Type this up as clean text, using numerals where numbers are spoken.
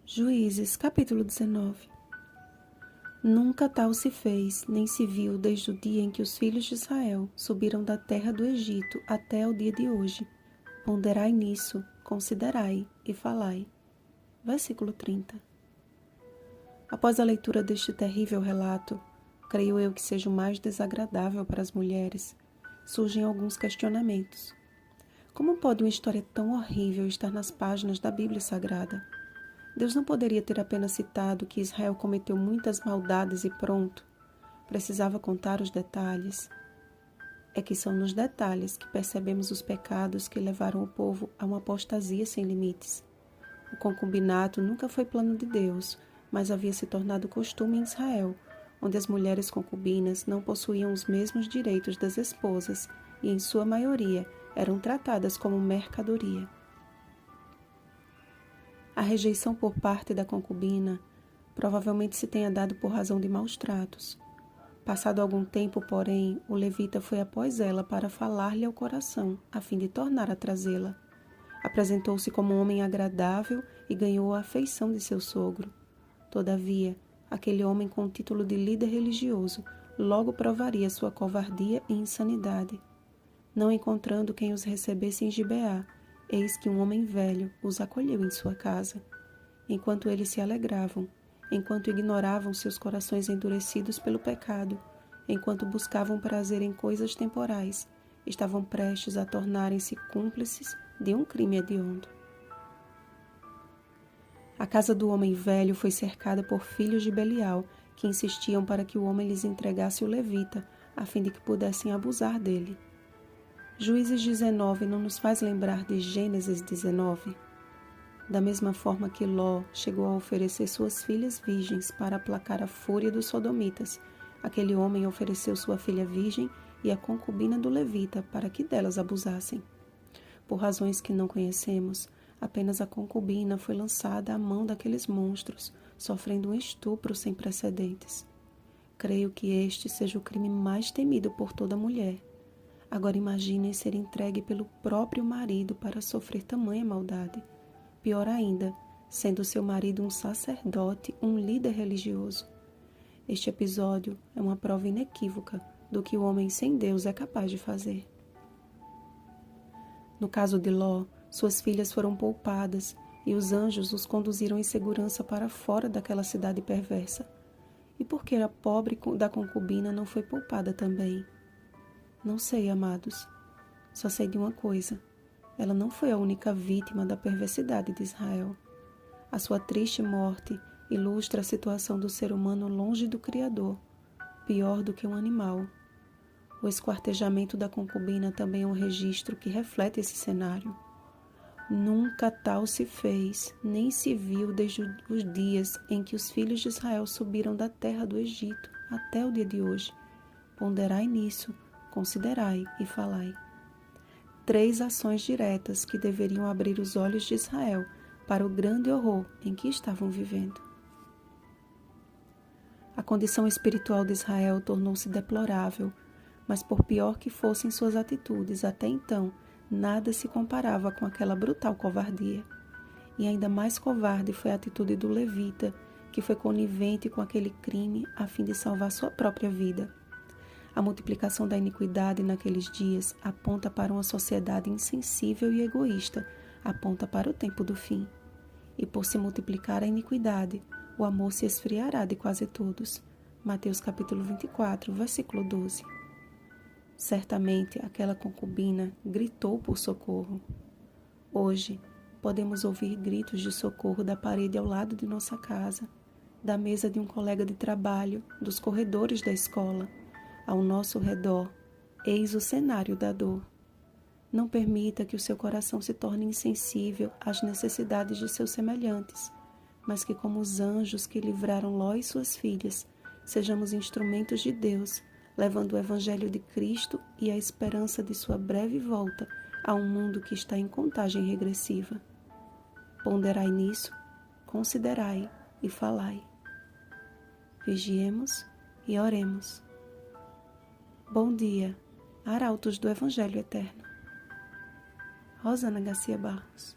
Juízes, capítulo 19. Nunca tal se fez, nem se viu desde o dia em que os filhos de Israel subiram da terra do Egito até o dia de hoje. Ponderai nisso, considerai e falai. Versículo 30. Após a leitura deste terrível relato, creio eu que seja o mais desagradável para as mulheres, surgem alguns questionamentos. Como pode uma história tão horrível estar nas páginas da Bíblia Sagrada? Deus não poderia ter apenas citado que Israel cometeu muitas maldades e pronto. Precisava contar os detalhes. É que são nos detalhes que percebemos os pecados que levaram o povo a uma apostasia sem limites. O concubinato nunca foi plano de Deus, mas havia se tornado costume em Israel, onde as mulheres concubinas não possuíam os mesmos direitos das esposas e, em sua maioria, eram tratadas como mercadoria. A rejeição por parte da concubina provavelmente se tenha dado por razão de maus tratos. Passado algum tempo, porém, o levita foi após ela para falar-lhe ao coração, a fim de tornar a trazê-la. Apresentou-se como um homem agradável e ganhou a afeição de seu sogro. Todavia, aquele homem com o título de líder religioso logo provaria sua covardia e insanidade. Não encontrando quem os recebesse em Gibeá, eis que um homem velho os acolheu em sua casa. Enquanto eles se alegravam, enquanto ignoravam seus corações endurecidos pelo pecado, enquanto buscavam prazer em coisas temporais, estavam prestes a tornarem-se cúmplices de um crime hediondo. A casa do homem velho foi cercada por filhos de Belial, que insistiam para que o homem lhes entregasse o levita, a fim de que pudessem abusar dele. Juízes 19 não nos faz lembrar de Gênesis 19? Da mesma forma que Ló chegou a oferecer suas filhas virgens para aplacar a fúria dos sodomitas, aquele homem ofereceu sua filha virgem e a concubina do levita para que delas abusassem. Por razões que não conhecemos, apenas a concubina foi lançada à mão daqueles monstros, sofrendo um estupro sem precedentes. Creio que este seja o crime mais temido por toda mulher. Agora imaginem ser entregue pelo próprio marido para sofrer tamanha maldade. Pior ainda, sendo seu marido um sacerdote, um líder religioso. Este episódio é uma prova inequívoca do que o homem sem Deus é capaz de fazer. No caso de Ló, suas filhas foram poupadas e os anjos os conduziram em segurança para fora daquela cidade perversa. E por que a pobre da concubina não foi poupada também? Não sei, amados. Só sei de uma coisa. Ela não foi a única vítima da perversidade de Israel. A sua triste morte ilustra a situação do ser humano longe do Criador, pior do que um animal. O esquartejamento da concubina também é um registro que reflete esse cenário. Nunca tal se fez, nem se viu desde os dias em que os filhos de Israel subiram da terra do Egito até o dia de hoje. Ponderai nisso, considerai e falai. 3 ações diretas que deveriam abrir os olhos de Israel para o grande horror em que estavam vivendo. A condição espiritual de Israel tornou-se deplorável, mas por pior que fossem suas atitudes até então, nada se comparava com aquela brutal covardia. E ainda mais covarde foi a atitude do levita, que foi conivente com aquele crime a fim de salvar sua própria vida. A multiplicação da iniquidade naqueles dias aponta para uma sociedade insensível e egoísta, aponta para o tempo do fim. E por se multiplicar a iniquidade, o amor se esfriará de quase todos. Mateus capítulo 24, versículo 12. Certamente aquela concubina gritou por socorro. Hoje, podemos ouvir gritos de socorro da parede ao lado de nossa casa, da mesa de um colega de trabalho, dos corredores da escola. Ao nosso redor, eis o cenário da dor. Não permita que o seu coração se torne insensível às necessidades de seus semelhantes, mas que, como os anjos que livraram Ló e suas filhas, sejamos instrumentos de Deus, levando o Evangelho de Cristo e a esperança de sua breve volta a um mundo que está em contagem regressiva. Ponderai nisso, considerai e falai. Vigiemos e oremos. Bom dia, arautos do Evangelho Eterno. Rosana Garcia Barros.